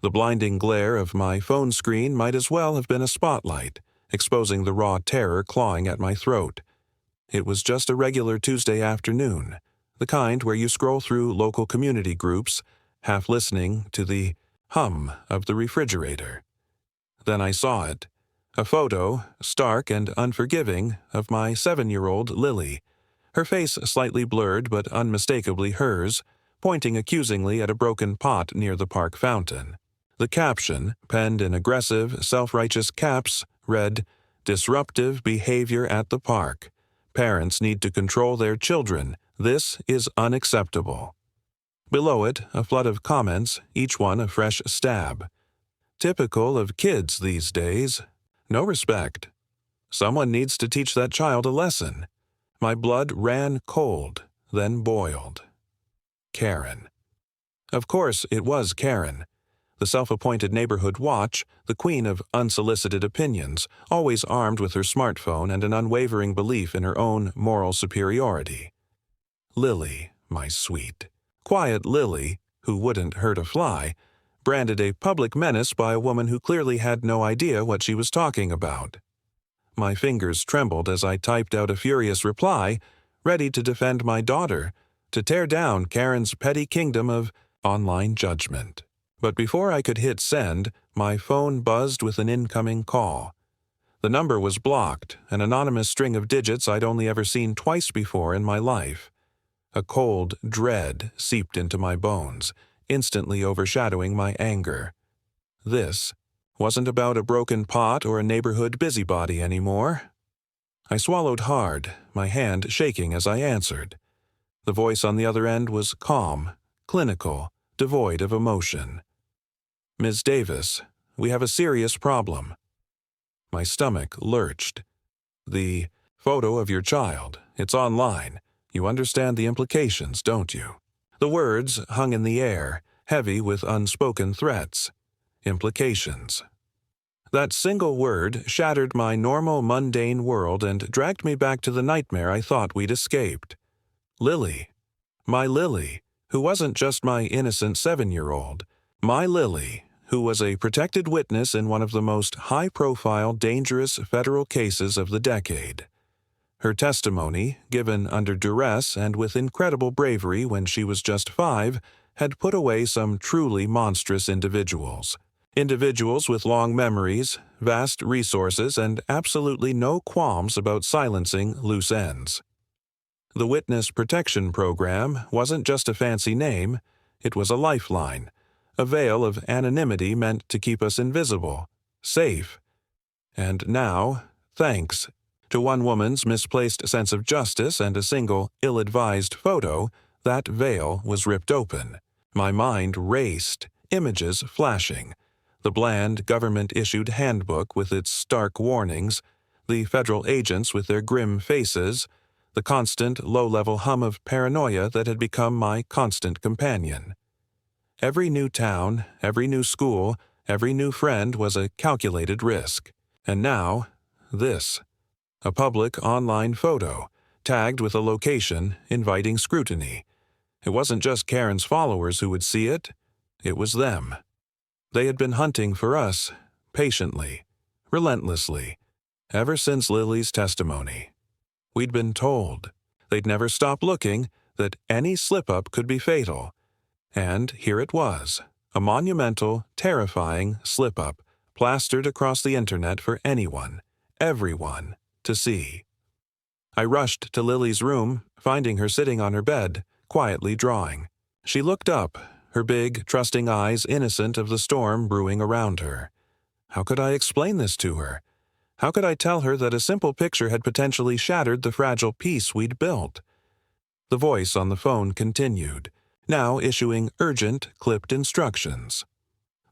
The blinding glare of my phone screen might as well have been a spotlight, exposing the raw terror clawing at my throat. It was just a regular Tuesday afternoon, the kind where you scroll through local community groups, half listening to the hum of the refrigerator. Then I saw it. A photo, stark and unforgiving, of my 7-year-old Lily, her face slightly blurred but unmistakably hers, pointing accusingly at a broken pot near the park fountain. The caption, penned in aggressive, self-righteous caps, read, "Disruptive behavior at the park. Parents need to control their children. This is unacceptable." Below it, a flood of comments, each one a fresh stab. Typical of kids these days. No respect. Someone needs to teach that child a lesson. My blood ran cold, then boiled. Karen. Of course, it was Karen. The self-appointed neighborhood watch, the queen of unsolicited opinions, always armed with her smartphone and an unwavering belief in her own moral superiority. Lily, my sweet, quiet Lily, who wouldn't hurt a fly, branded a public menace by a woman who clearly had no idea what she was talking about. My fingers trembled as I typed out a furious reply, ready to defend my daughter, to tear down Karen's petty kingdom of online judgment. But before I could hit send, my phone buzzed with an incoming call. The number was blocked, an anonymous string of digits I'd only ever seen twice before in my life. A cold dread seeped into my bones, instantly overshadowing my anger. This wasn't about a broken pot or a neighborhood busybody anymore. I swallowed hard, my hand shaking as I answered. The voice on the other end was calm, clinical, devoid of emotion. "Ms. Davis, we have a serious problem." My stomach lurched. "The photo of your child, it's online. You understand the implications, don't you?" The words hung in the air, heavy with unspoken threats. Implications. That single word shattered my normal mundane world and dragged me back to the nightmare I thought we'd escaped. Lily. My Lily, who wasn't just my innocent 7-year-old. My Lily, who was a protected witness in one of the most high-profile, dangerous federal cases of the decade. Her testimony, given under duress and with incredible bravery when she was just 5, had put away some truly monstrous individuals. Individuals with long memories, vast resources, and absolutely no qualms about silencing loose ends. The Witness Protection Program wasn't just a fancy name, it was a lifeline, a veil of anonymity meant to keep us invisible, safe. And now, thanks to one woman's misplaced sense of justice and a single ill-advised photo, that veil was ripped open. My mind raced, images flashing. The bland, government-issued handbook with its stark warnings, the federal agents with their grim faces, the constant, low-level hum of paranoia that had become my constant companion. Every new town, every new school, every new friend was a calculated risk. And now, this. A public online photo, tagged with a location, inviting scrutiny. It wasn't just Karen's followers who would see it. It was them. They had been hunting for us, patiently, relentlessly, ever since Lily's testimony. We'd been told they'd never stop looking, that any slip-up could be fatal. And here it was, a monumental, terrifying slip-up, plastered across the internet for anyone, everyone, to see. I rushed to Lily's room, finding her sitting on her bed, quietly drawing. She looked up, her big, trusting eyes innocent of the storm brewing around her. How could I explain this to her? How could I tell her that a simple picture had potentially shattered the fragile peace we'd built? The voice on the phone continued, now issuing urgent, clipped instructions.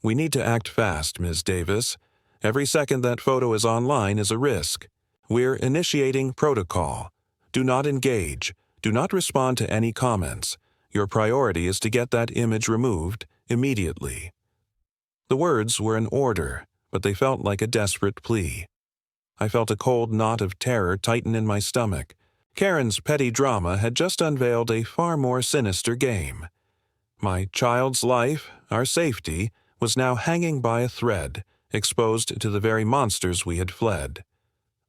"We need to act fast, Ms. Davis. Every second that photo is online is a risk. We're initiating protocol. Do not engage. Do not respond to any comments. Your priority is to get that image removed immediately." The words were an order, but they felt like a desperate plea. I felt a cold knot of terror tighten in my stomach. Karen's petty drama had just unveiled a far more sinister game. My child's life, our safety, was now hanging by a thread, exposed to the very monsters we had fled.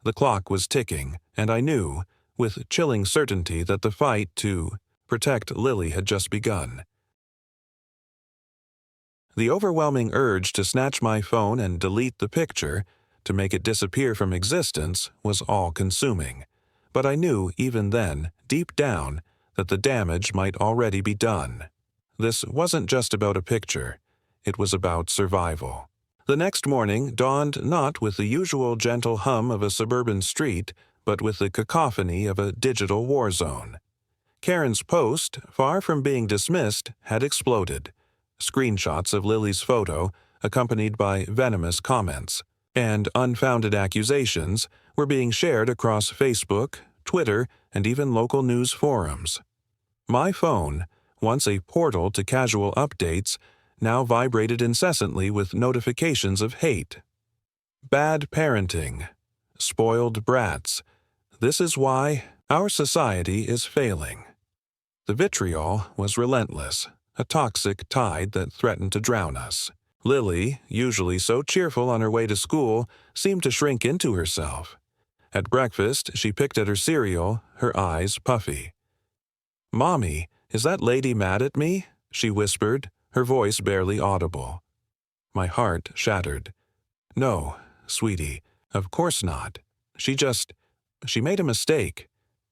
The clock was ticking, and I knew, with chilling certainty, that the fight to protect Lily had just begun. The overwhelming urge to snatch my phone and delete the picture, to make it disappear from existence, was all-consuming. But I knew, even then, deep down, that the damage might already be done. This wasn't just about a picture. It was about survival. The next morning dawned not with the usual gentle hum of a suburban street, but with the cacophony of a digital war zone. Karen's post, far from being dismissed, had exploded. Screenshots of Lily's photo, accompanied by venomous comments, and unfounded accusations, were being shared across Facebook, Twitter, and even local news forums. My phone, once a portal to casual updates, now vibrated incessantly with notifications of hate. Bad parenting. Spoiled brats. This is why our society is failing. The vitriol was relentless, a toxic tide that threatened to drown us. Lily, usually so cheerful on her way to school, seemed to shrink into herself. At breakfast, she picked at her cereal, her eyes puffy. "Mommy, is that lady mad at me?" she whispered, her voice barely audible. My heart shattered. "No, sweetie, of course not. She made a mistake.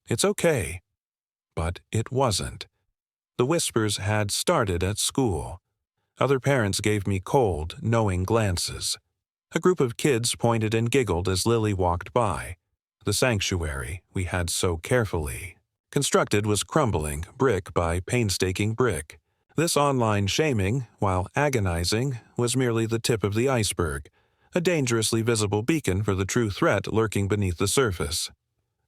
It's okay." But it wasn't. The whispers had started at school. Other parents gave me cold, knowing glances. A group of kids pointed and giggled as Lily walked by. The sanctuary we had so carefully constructed was crumbling brick by painstaking brick. This online shaming, while agonizing, was merely the tip of the iceberg, a dangerously visible beacon for the true threat lurking beneath the surface.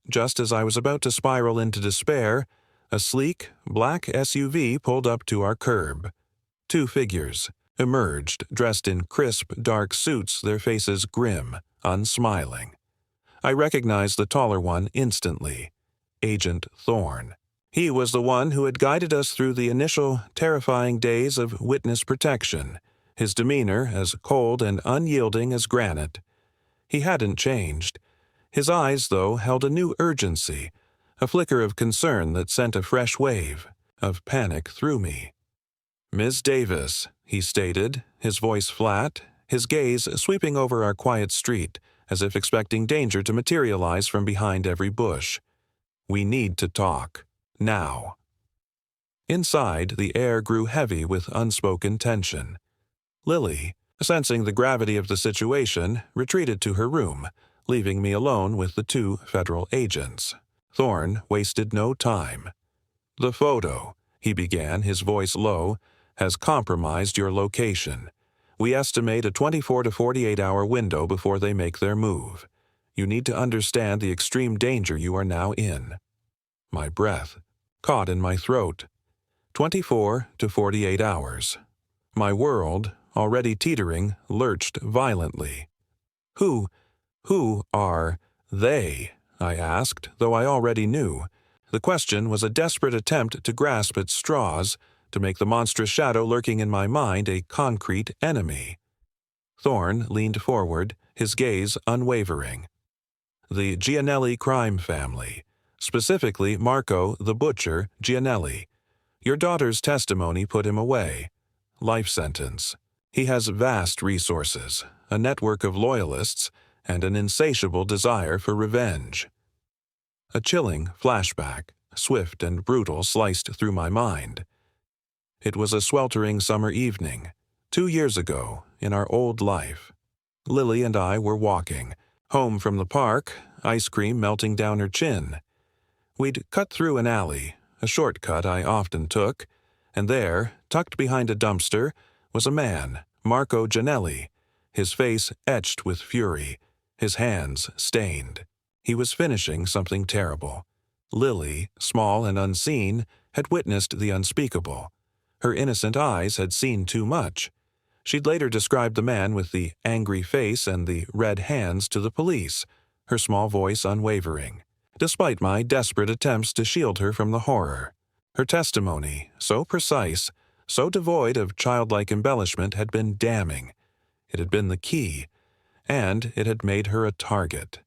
Just as I was about to spiral into despair, a sleek, black SUV pulled up to our curb. Two figures emerged, dressed in crisp, dark suits, their faces grim, unsmiling. I recognized the taller one instantly. Agent Thorne. He was the one who had guided us through the initial terrifying days of witness protection, his demeanor as cold and unyielding as granite. He hadn't changed. His eyes, though, held a new urgency, a flicker of concern that sent a fresh wave of panic through me. "Miss Davis," he stated, his voice flat, his gaze sweeping over our quiet street, as if expecting danger to materialize from behind every bush. "We need to talk. Now." Inside, the air grew heavy with unspoken tension. Lily, sensing the gravity of the situation, retreated to her room, leaving me alone with the two federal agents. Thorne wasted no time. "The photo," he began, his voice low, "has compromised your location. We estimate a 24 to 48-hour window before they make their move. You need to understand the extreme danger you are now in." My breath caught in my throat. 24 to 48 hours. My world, already teetering, lurched violently. Who are they?" I asked, though I already knew. The question was a desperate attempt to grasp at straws, to make the monstrous shadow lurking in my mind a concrete enemy. Thorne leaned forward, his gaze unwavering. "The Gianelli crime family, specifically Marco the Butcher Gianelli. Your daughter's testimony put him away. Life sentence. He has vast resources, a network of loyalists, and an insatiable desire for revenge." A chilling flashback, swift and brutal, sliced through my mind. It was a sweltering summer evening, 2 years ago, in our old life. Lily and I were walking, home from the park, ice cream melting down her chin. We'd cut through an alley, a shortcut I often took, and there, tucked behind a dumpster, was a man, Marco Gianelli, his face etched with fury, his hands stained. He was finishing something terrible. Lily, small and unseen, had witnessed the unspeakable. Her innocent eyes had seen too much. She'd later described the man with the angry face and the red hands to the police, her small voice unwavering, despite my desperate attempts to shield her from the horror. Her testimony, so precise, so devoid of childlike embellishment, had been damning. It had been the key, and it had made her a target.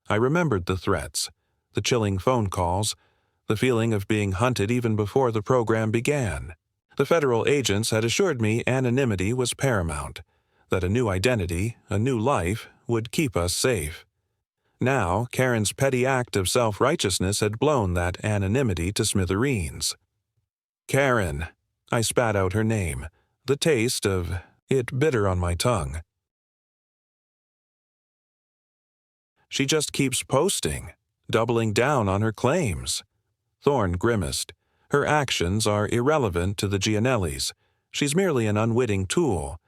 I remembered the threats, the chilling phone calls, the feeling of being hunted even before the program began. The federal agents had assured me anonymity was paramount, that a new identity, a new life, would keep us safe. Now, Karen's petty act of self-righteousness had blown that anonymity to smithereens. Karen. I spat out her name, the taste of it bitter on my tongue. She just keeps posting, doubling down on her claims. Thorne grimaced. Her actions are irrelevant to the Gianellis. She's merely an unwitting tool.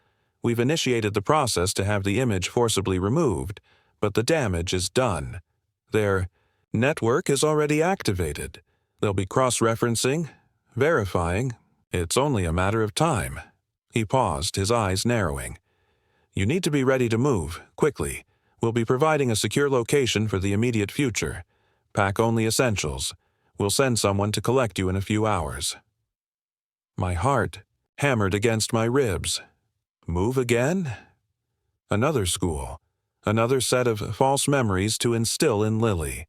We've initiated the process to have the image forcibly removed, but the damage is done. Their network is already activated. They'll be cross-referencing, verifying. It's only a matter of time. He paused, his eyes narrowing. You need to be ready to move, quickly. We'll be providing a secure location for the immediate future. Pack only essentials. We'll send someone to collect you in a few hours. My heart hammered against my ribs. Move again? Another school. Another set of false memories to instill in Lily.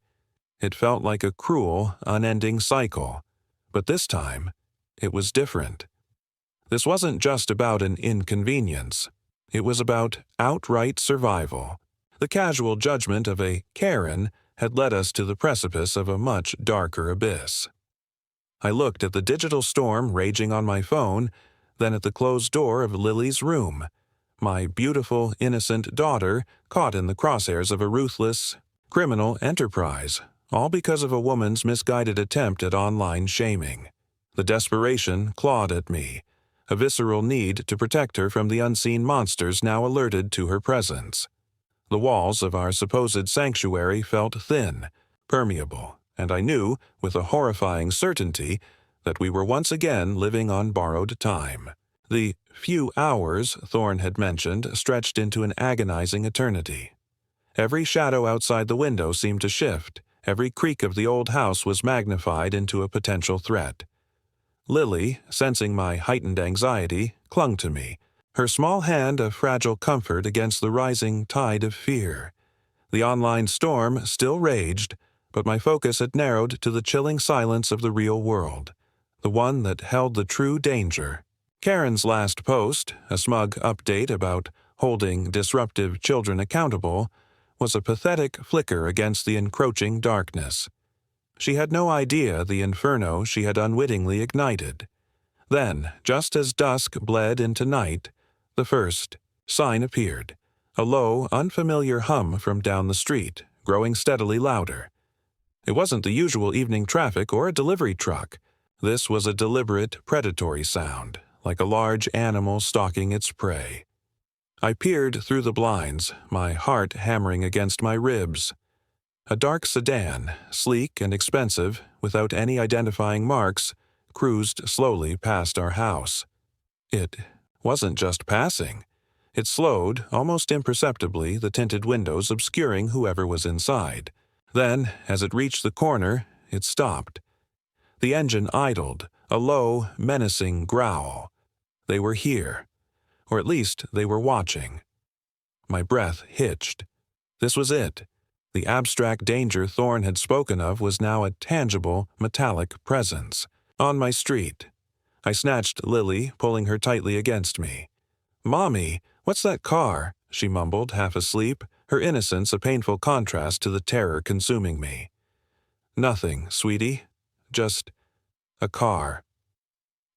It felt like a cruel, unending cycle. But this time, it was different. This wasn't just about an inconvenience. It was about outright survival. The casual judgment of a Karen had led us to the precipice of a much darker abyss. I looked at the digital storm raging on my phone, then at the closed door of Lily's room. My beautiful, innocent daughter caught in the crosshairs of a ruthless, criminal enterprise, all because of a woman's misguided attempt at online shaming. The desperation clawed at me, a visceral need to protect her from the unseen monsters now alerted to her presence. The walls of our supposed sanctuary felt thin, permeable, and I knew, with a horrifying certainty, that we were once again living on borrowed time. The few hours Thorne had mentioned stretched into an agonizing eternity. Every shadow outside the window seemed to shift. Every creak of the old house was magnified into a potential threat. Lily, sensing my heightened anxiety, clung to me, her small hand a fragile comfort against the rising tide of fear. The online storm still raged, but my focus had narrowed to the chilling silence of the real world, the one that held the true danger. Karen's last post, a smug update about holding disruptive children accountable, was a pathetic flicker against the encroaching darkness. She had no idea the inferno she had unwittingly ignited. Then, just as dusk bled into night, the first sign appeared, a low, unfamiliar hum from down the street, growing steadily louder. It wasn't the usual evening traffic or a delivery truck. This was a deliberate, predatory sound, like a large animal stalking its prey. I peered through the blinds, my heart hammering against my ribs. A dark sedan, sleek and expensive, without any identifying marks, cruised slowly past our house. It wasn't just passing. It slowed, almost imperceptibly, the tinted windows obscuring whoever was inside. Then, as it reached the corner, it stopped. The engine idled, a low, menacing growl. They were here. Or at least they were watching. My breath hitched. This was it. The abstract danger Thorne had spoken of was now a tangible, metallic presence. On my street. I snatched Lily, pulling her tightly against me. "Mommy, what's that car?" she mumbled, half asleep, her innocence a painful contrast to the terror consuming me. "Nothing, sweetie. Just a car."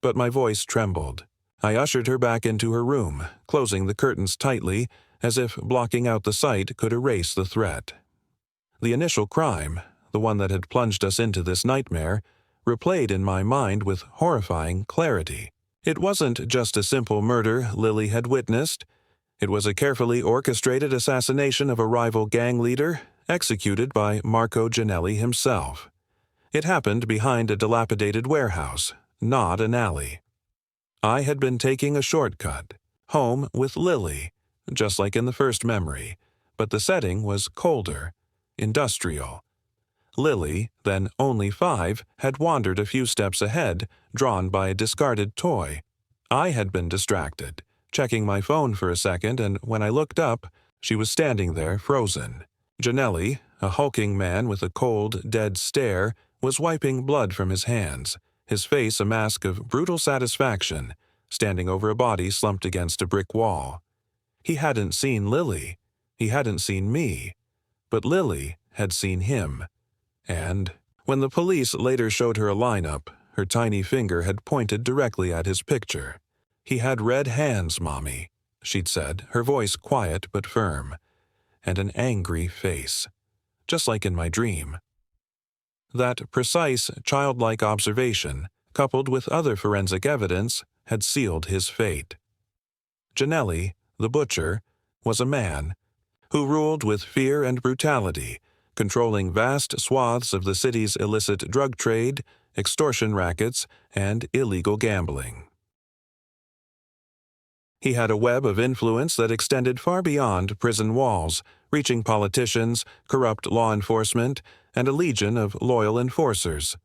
But my voice trembled. I ushered her back into her room, closing the curtains tightly, as if blocking out the sight could erase the threat. The initial crime, the one that had plunged us into this nightmare, replayed in my mind with horrifying clarity. It wasn't just a simple murder Lily had witnessed. It was a carefully orchestrated assassination of a rival gang leader, executed by Marco Gianelli himself. It happened behind a dilapidated warehouse, not an alley. I had been taking a shortcut, home with Lily, just like in the first memory, but the setting was colder, industrial. Lily, then only 5, had wandered a few steps ahead, drawn by a discarded toy. I had been distracted, checking my phone for a second, and when I looked up, she was standing there frozen. Janelli, a hulking man with a cold, dead stare, was wiping blood from his hands, his face a mask of brutal satisfaction, standing over a body slumped against a brick wall. He hadn't seen Lily. He hadn't seen me. But Lily had seen him. And when the police later showed her a lineup, her tiny finger had pointed directly at his picture. "He had red hands, Mommy," she'd said, her voice quiet but firm, and an angry face, just like in my dream. That precise, childlike observation, coupled with other forensic evidence, had sealed his fate. Janelli, the butcher, was a man who ruled with fear and brutality, controlling vast swaths of the city's illicit drug trade, extortion rackets, and illegal gambling. He had a web of influence that extended far beyond prison walls, reaching politicians, corrupt law enforcement, and a legion of loyal enforcers.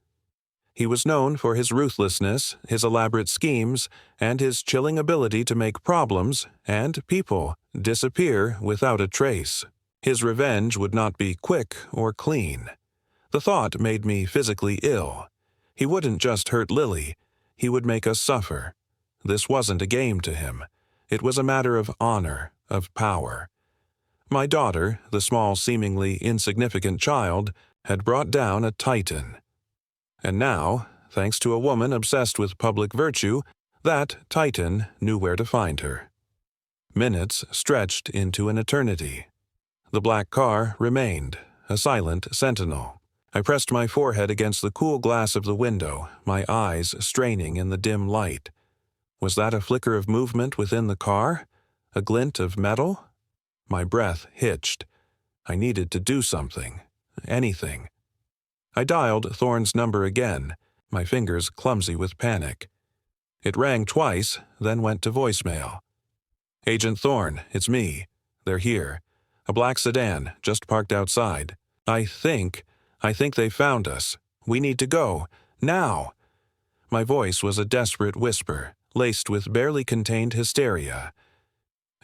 He was known for his ruthlessness, his elaborate schemes, and his chilling ability to make problems and people disappear without a trace. His revenge would not be quick or clean. The thought made me physically ill. He wouldn't just hurt Lily, he would make us suffer. This wasn't a game to him. It was a matter of honor, of power. My daughter, the small, seemingly insignificant child, had brought down a titan. And now, thanks to a woman obsessed with public virtue, that titan knew where to find her. Minutes stretched into an eternity. The black car remained, a silent sentinel. I pressed my forehead against the cool glass of the window, my eyes straining in the dim light. Was that a flicker of movement within the car? A glint of metal? My breath hitched. I needed to do something. Anything. I dialed Thorne's number again, my fingers clumsy with panic. It rang twice, then went to voicemail. "Agent Thorne, it's me. They're here. A black sedan, just parked outside. I think they found us. We need to go. Now!" My voice was a desperate whisper, laced with barely contained hysteria.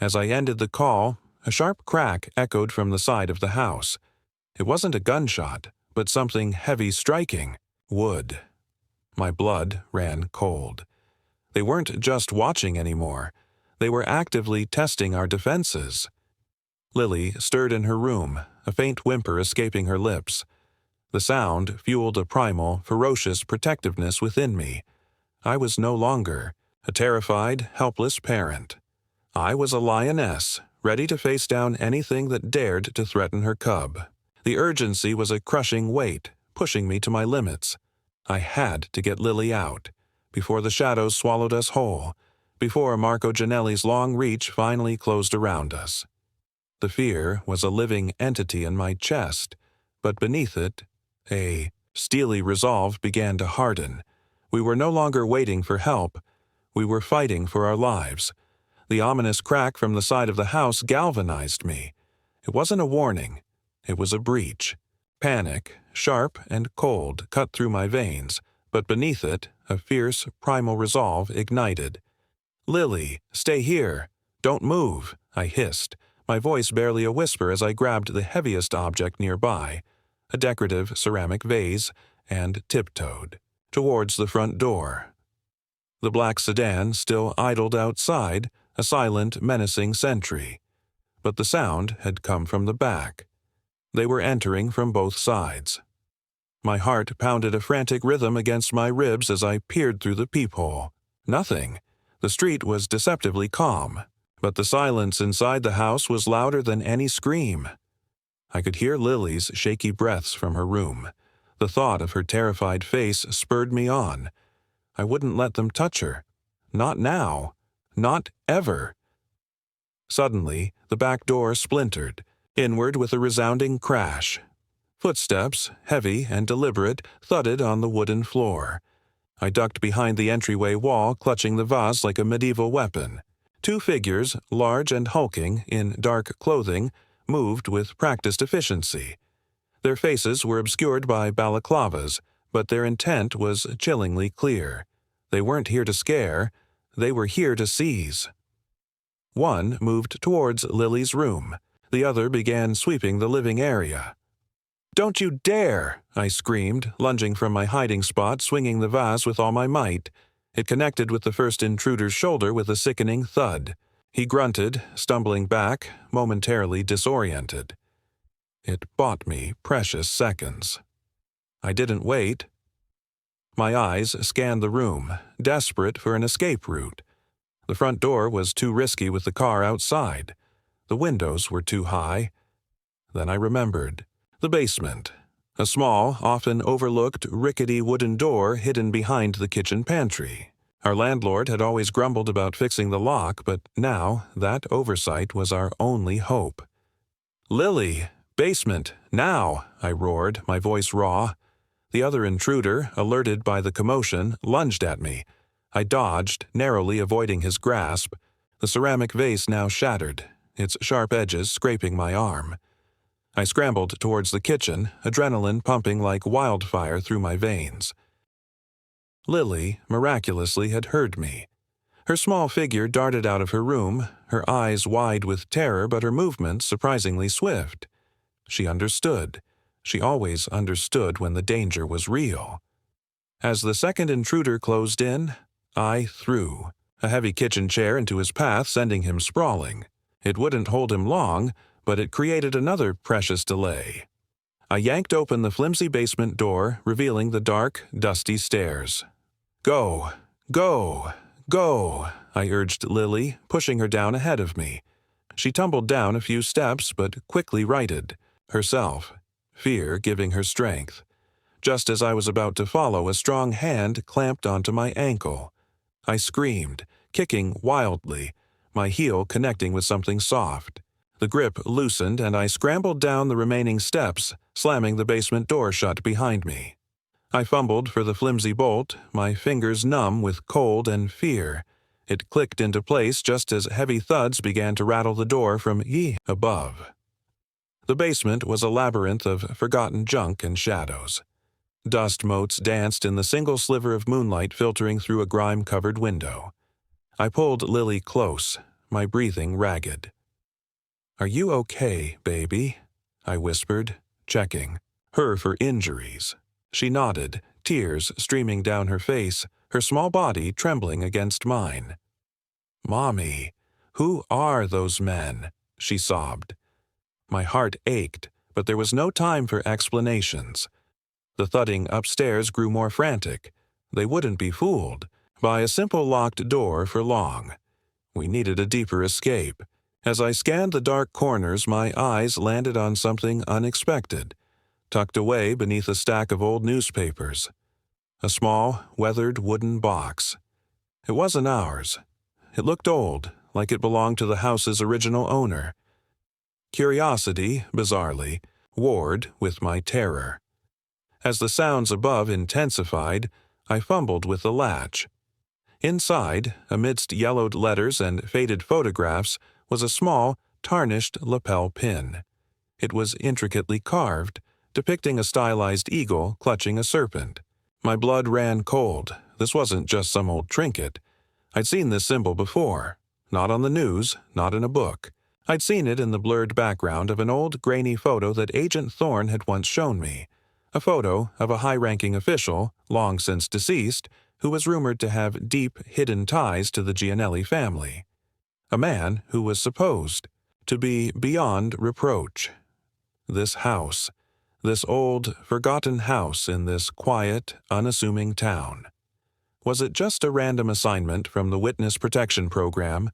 As I ended the call, a sharp crack echoed from the side of the house. It wasn't a gunshot, but something heavy striking. Wood. My blood ran cold. They weren't just watching anymore. They were actively testing our defenses. Lily stirred in her room, a faint whimper escaping her lips. The sound fueled a primal, ferocious protectiveness within me. I was no longer a terrified, helpless parent. I was a lioness, ready to face down anything that dared to threaten her cub. The urgency was a crushing weight, pushing me to my limits. I had to get Lily out, before the shadows swallowed us whole, before Marco Janelli's long reach finally closed around us. The fear was a living entity in my chest, but beneath it, a steely resolve began to harden. We were no longer waiting for help. We were fighting for our lives. The ominous crack from the side of the house galvanized me. It wasn't a warning. It was a breach. Panic, sharp and cold, cut through my veins, but beneath it, a fierce, primal resolve ignited. "Lily, stay here. Don't move," I hissed, my voice barely a whisper as I grabbed the heaviest object nearby, a decorative ceramic vase, and tiptoed towards the front door. The black sedan still idled outside, a silent, menacing sentry. But the sound had come from the back. They were entering from both sides. My heart pounded a frantic rhythm against my ribs as I peered through the peephole. Nothing. The street was deceptively calm, but the silence inside the house was louder than any scream. I could hear Lily's shaky breaths from her room. The thought of her terrified face spurred me on. I wouldn't let them touch her. Not now. Not ever. Suddenly, the back door splintered, inward with a resounding crash. Footsteps, heavy and deliberate, thudded on the wooden floor. I ducked behind the entryway wall, clutching the vase like a medieval weapon. Two figures, large and hulking, in dark clothing, moved with practiced efficiency. Their faces were obscured by balaclavas, but their intent was chillingly clear. They weren't here to scare. they were here to seize. One moved towards Lily's room. The other began sweeping the living area. "Don't you dare!" I screamed, lunging from my hiding spot, swinging the vase with all my might. It connected with the first intruder's shoulder with a sickening thud. He grunted, stumbling back, momentarily disoriented. It bought me precious seconds. I didn't wait. My eyes scanned the room, desperate for an escape route. The front door was too risky with the car outside. The windows were too high. Then I remembered. The basement. A small, often overlooked, rickety wooden door hidden behind the kitchen pantry. Our landlord had always grumbled about fixing the lock, but now that oversight was our only hope. "Lily! Basement! Now!" I roared, my voice raw. The other intruder, alerted by the commotion, lunged at me. I dodged, narrowly avoiding his grasp. The ceramic vase now shattered, its sharp edges scraping my arm. I scrambled towards the kitchen, adrenaline pumping like wildfire through my veins. Lily, miraculously, had heard me. Her small figure darted out of her room, her eyes wide with terror but her movements surprisingly swift. She understood. She always understood when the danger was real. As the second intruder closed in, I threw a heavy kitchen chair into his path, sending him sprawling. It wouldn't hold him long, but it created another precious delay. I yanked open the flimsy basement door, revealing the dark, dusty stairs. "Go! Go! Go!" I urged Lily, pushing her down ahead of me. She tumbled down a few steps, but quickly righted herself, fear giving her strength. Just as I was about to follow, a strong hand clamped onto my ankle. I screamed, kicking wildly, my heel connecting with something soft. The grip loosened, and I scrambled down the remaining steps, slamming the basement door shut behind me. I fumbled for the flimsy bolt, my fingers numb with cold and fear. It clicked into place just as heavy thuds began to rattle the door from above. The basement was a labyrinth of forgotten junk and shadows. Dust motes danced in the single sliver of moonlight filtering through a grime-covered window. I pulled Lily close, my breathing ragged. "Are you okay, baby?" I whispered, checking her for injuries. She nodded, tears streaming down her face, her small body trembling against mine. "Mommy, who are those men?" she sobbed. My heart ached, but there was no time for explanations. The thudding upstairs grew more frantic. They wouldn't be fooled by a simple locked door for long. We needed a deeper escape. As I scanned the dark corners, my eyes landed on something unexpected, tucked away beneath a stack of old newspapers. A small, weathered wooden box. It wasn't ours. It looked old, like it belonged to the house's original owner. Curiosity, bizarrely, warred with my terror. As the sounds above intensified, I fumbled with the latch. Inside, amidst yellowed letters and faded photographs, was a small, tarnished lapel pin. It was intricately carved, depicting a stylized eagle clutching a serpent. My blood ran cold. This wasn't just some old trinket. I'd seen this symbol before. Not on the news, not in a book. I'd seen it in the blurred background of an old, grainy photo that Agent Thorne had once shown me. A photo of a high-ranking official, long since deceased, who was rumored to have deep, hidden ties to the Gianelli family. A man who was supposed to be beyond reproach. This house, this old, forgotten house in this quiet, unassuming town. Was it just a random assignment from the Witness Protection Program,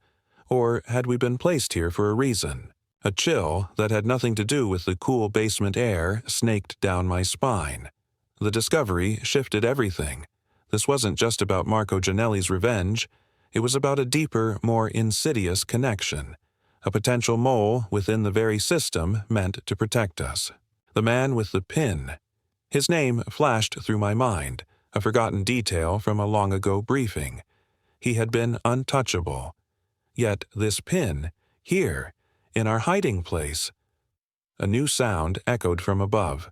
or had we been placed here for a reason? A chill that had nothing to do with the cool basement air snaked down my spine. The discovery shifted everything. This wasn't just about Marco Gianelli's revenge. It was about a deeper, more insidious connection. A potential mole within the very system meant to protect us. The man with the pin. His name flashed through my mind, a forgotten detail from a long-ago briefing. He had been untouchable. Yet this pin, here, in our hiding place. A new sound echoed from above,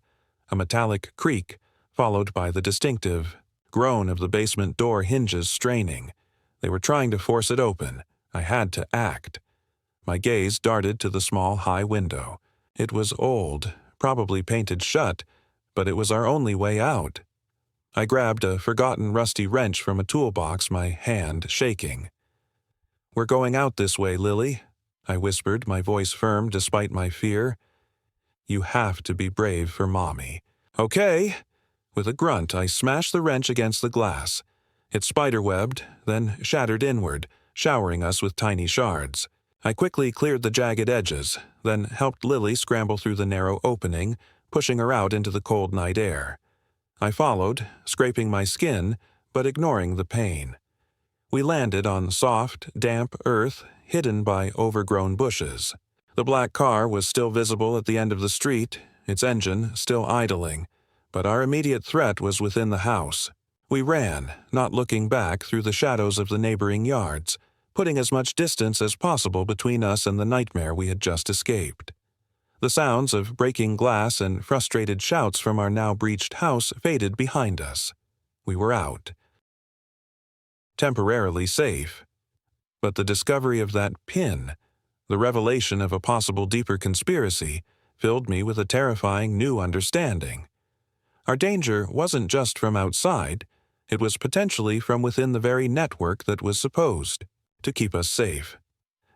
a metallic creak, followed by the distinctive groan of the basement door hinges straining. They were trying to force it open. I had to act. My gaze darted to the small high window. It was old, probably painted shut, but it was our only way out. I grabbed a forgotten rusty wrench from a toolbox, my hand shaking. "We're going out this way, Lily," I whispered, my voice firm despite my fear. "You have to be brave for Mommy." "Okay." With a grunt, I smashed the wrench against the glass. It spiderwebbed, then shattered inward, showering us with tiny shards. I quickly cleared the jagged edges, then helped Lily scramble through the narrow opening, pushing her out into the cold night air. I followed, scraping my skin, but ignoring the pain. We landed on soft, damp earth, hidden by overgrown bushes. The black car was still visible at the end of the street, its engine still idling, but our immediate threat was within the house. We ran, not looking back through the shadows of the neighboring yards, putting as much distance as possible between us and the nightmare we had just escaped. The sounds of breaking glass and frustrated shouts from our now breached house faded behind us. We were out. Temporarily safe. But the discovery of that pin, the revelation of a possible deeper conspiracy, filled me with a terrifying new understanding. Our danger wasn't just from outside, it was potentially from within the very network that was supposed to keep us safe.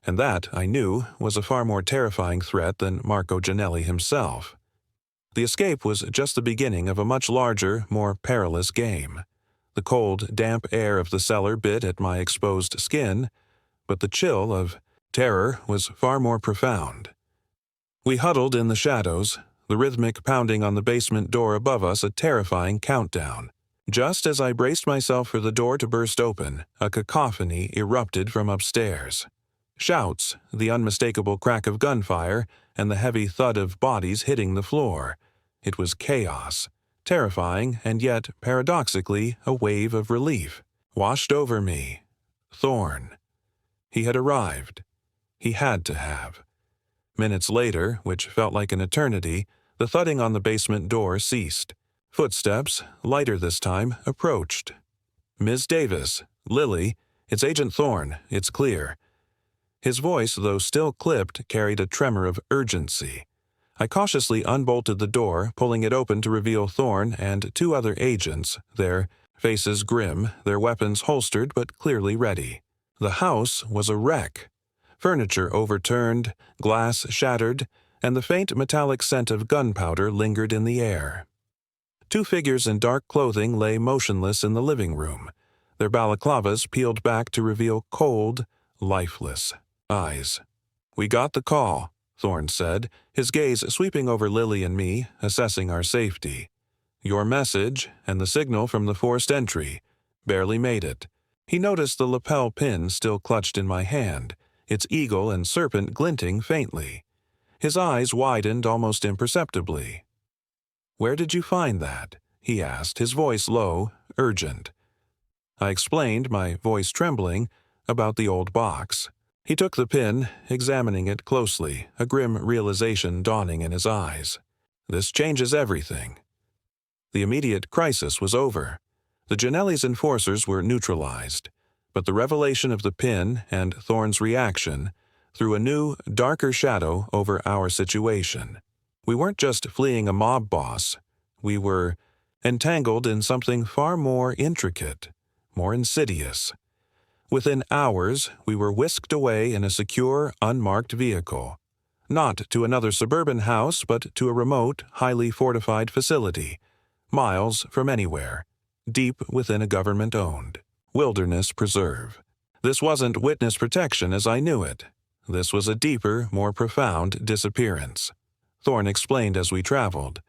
And that, I knew, was a far more terrifying threat than Marco Ginelli himself. The escape was just the beginning of a much larger, more perilous game. The cold, damp air of the cellar bit at my exposed skin, but the chill of terror was far more profound. We huddled in the shadows, the rhythmic pounding on the basement door above us a terrifying countdown. Just as I braced myself for the door to burst open, a cacophony erupted from upstairs. Shouts, the unmistakable crack of gunfire, and the heavy thud of bodies hitting the floor. It was chaos, terrifying, and yet, paradoxically, a wave of relief washed over me. Thorn. He had arrived. He had to have. Minutes later, which felt like an eternity, the thudding on the basement door ceased. Footsteps, lighter this time, approached. "Ms. Davis, Lily, it's Agent Thorne, it's clear." His voice, though still clipped, carried a tremor of urgency. I cautiously unbolted the door, pulling it open to reveal Thorne and two other agents, their faces grim, their weapons holstered but clearly ready. The house was a wreck. Furniture overturned, glass shattered, and the faint metallic scent of gunpowder lingered in the air. Two figures in dark clothing lay motionless in the living room, their balaclavas peeled back to reveal cold, lifeless eyes. "We got the call," Thorne said, his gaze sweeping over Lily and me, assessing our safety. "Your message, and the signal from the forced entry, barely made it." He noticed the lapel pin still clutched in my hand, its eagle and serpent glinting faintly. His eyes widened almost imperceptibly. "Where did you find that?" he asked, his voice low, urgent. I explained, my voice trembling, about the old box. He took the pin, examining it closely, a grim realization dawning in his eyes. "This changes everything." The immediate crisis was over. The Ginelli's enforcers were neutralized, but the revelation of the pin and Thorne's reaction threw a new, darker shadow over our situation. We weren't just fleeing a mob boss. We were entangled in something far more intricate, more insidious. Within hours, we were whisked away in a secure, unmarked vehicle. Not to another suburban house, but to a remote, highly fortified facility, miles from anywhere, deep within a government-owned wilderness preserve. This wasn't witness protection as I knew it. This was a deeper, more profound disappearance. Thorne explained as we traveled.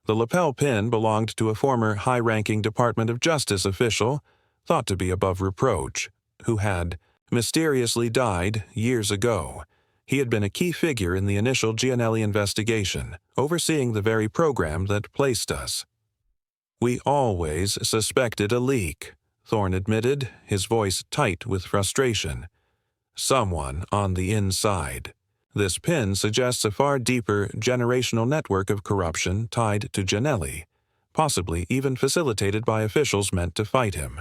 The lapel pin belonged to a former high-ranking Department of Justice official, thought to be above reproach, who had mysteriously died years ago. He had been a key figure in the initial Gianelli investigation, overseeing the very program that placed us. "We always suspected a leak," Thorne admitted, his voice tight with frustration. "Someone on the inside. This pin suggests a far deeper generational network of corruption tied to Ginelli, possibly even facilitated by officials meant to fight him."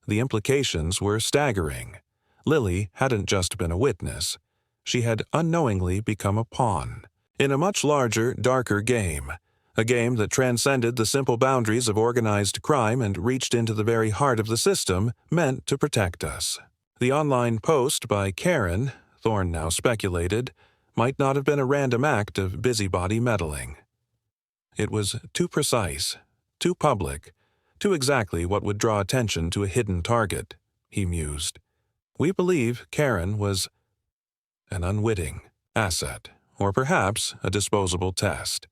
The implications were staggering. Lily hadn't just been a witness. She had unknowingly become a pawn in a much larger, darker game, a game that transcended the simple boundaries of organized crime and reached into the very heart of the system meant to protect us. The online post by Karen, Thorne now speculated, might not have been a random act of busybody meddling. It was too precise, too public, too exactly what would draw attention to a hidden target, he mused. We believe Karen was an unwitting asset, or perhaps a disposable test.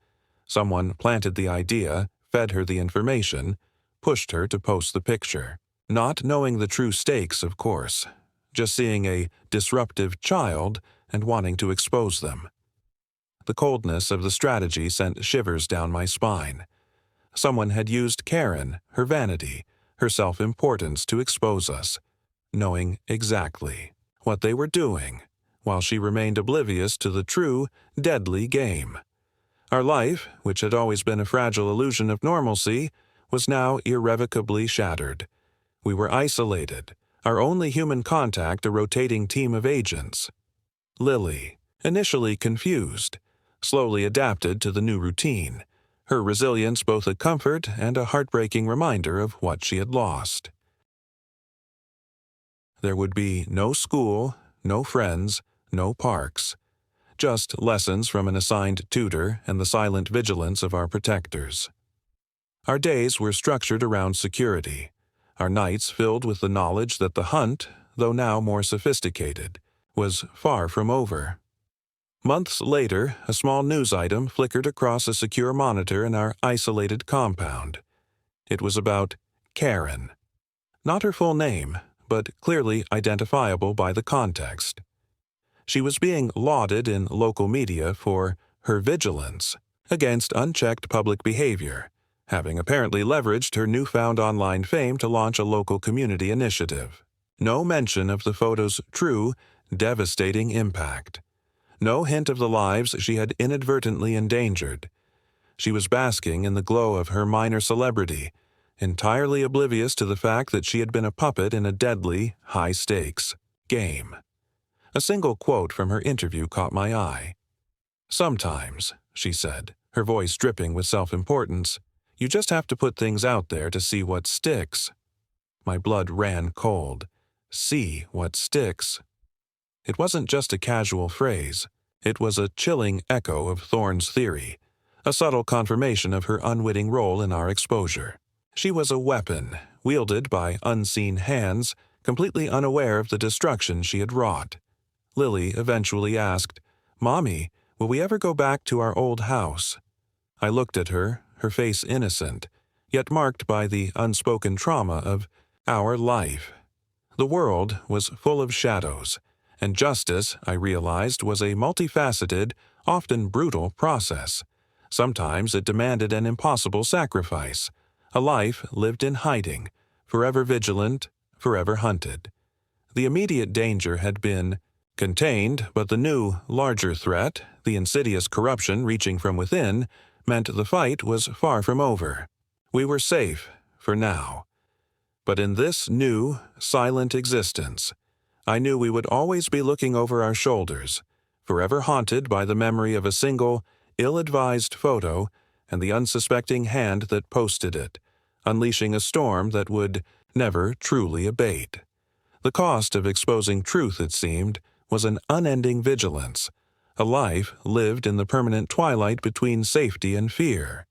Someone planted the idea, fed her the information, pushed her to post the picture. Not knowing the true stakes, of course, just seeing a disruptive child and wanting to expose them. The coldness of the strategy sent shivers down my spine. Someone had used Karen, her vanity, her self-importance to expose us, knowing exactly what they were doing, while she remained oblivious to the true, deadly game. Our life, which had always been a fragile illusion of normalcy, was now irrevocably shattered. We were isolated, our only human contact a rotating team of agents. Lily, initially confused, slowly adapted to the new routine, her resilience both a comfort and a heartbreaking reminder of what she had lost. There would be no school, no friends, no parks. Just lessons from an assigned tutor and the silent vigilance of our protectors. Our days were structured around security, our nights filled with the knowledge that the hunt, though now more sophisticated, was far from over. Months later, a small news item flickered across a secure monitor in our isolated compound. It was about Karen. Not her full name, but clearly identifiable by the context. She was being lauded in local media for her vigilance against unchecked public behavior, having apparently leveraged her newfound online fame to launch a local community initiative. No mention of the photo's true, devastating impact. No hint of the lives she had inadvertently endangered. She was basking in the glow of her minor celebrity, entirely oblivious to the fact that she had been a puppet in a deadly, high-stakes game. A single quote from her interview caught my eye. "Sometimes," she said, her voice dripping with self-importance, "you just have to put things out there to see what sticks." My blood ran cold. See what sticks. It wasn't just a casual phrase. It was a chilling echo of Thorne's theory, a subtle confirmation of her unwitting role in our exposure. She was a weapon, wielded by unseen hands, completely unaware of the destruction she had wrought. Lily eventually asked, "Mommy, will we ever go back to our old house?" I looked at her, her face innocent, yet marked by the unspoken trauma of our life. The world was full of shadows, and justice, I realized, was a multifaceted, often brutal process. Sometimes it demanded an impossible sacrifice, a life lived in hiding, forever vigilant, forever hunted. The immediate danger had been contained, but the new, larger threat, the insidious corruption reaching from within, meant the fight was far from over. We were safe, for now. But in this new, silent existence, I knew we would always be looking over our shoulders, forever haunted by the memory of a single, ill-advised photo and the unsuspecting hand that posted it, unleashing a storm that would never truly abate. The cost of exposing truth, it seemed, was an unending vigilance, a life lived in the permanent twilight between safety and fear.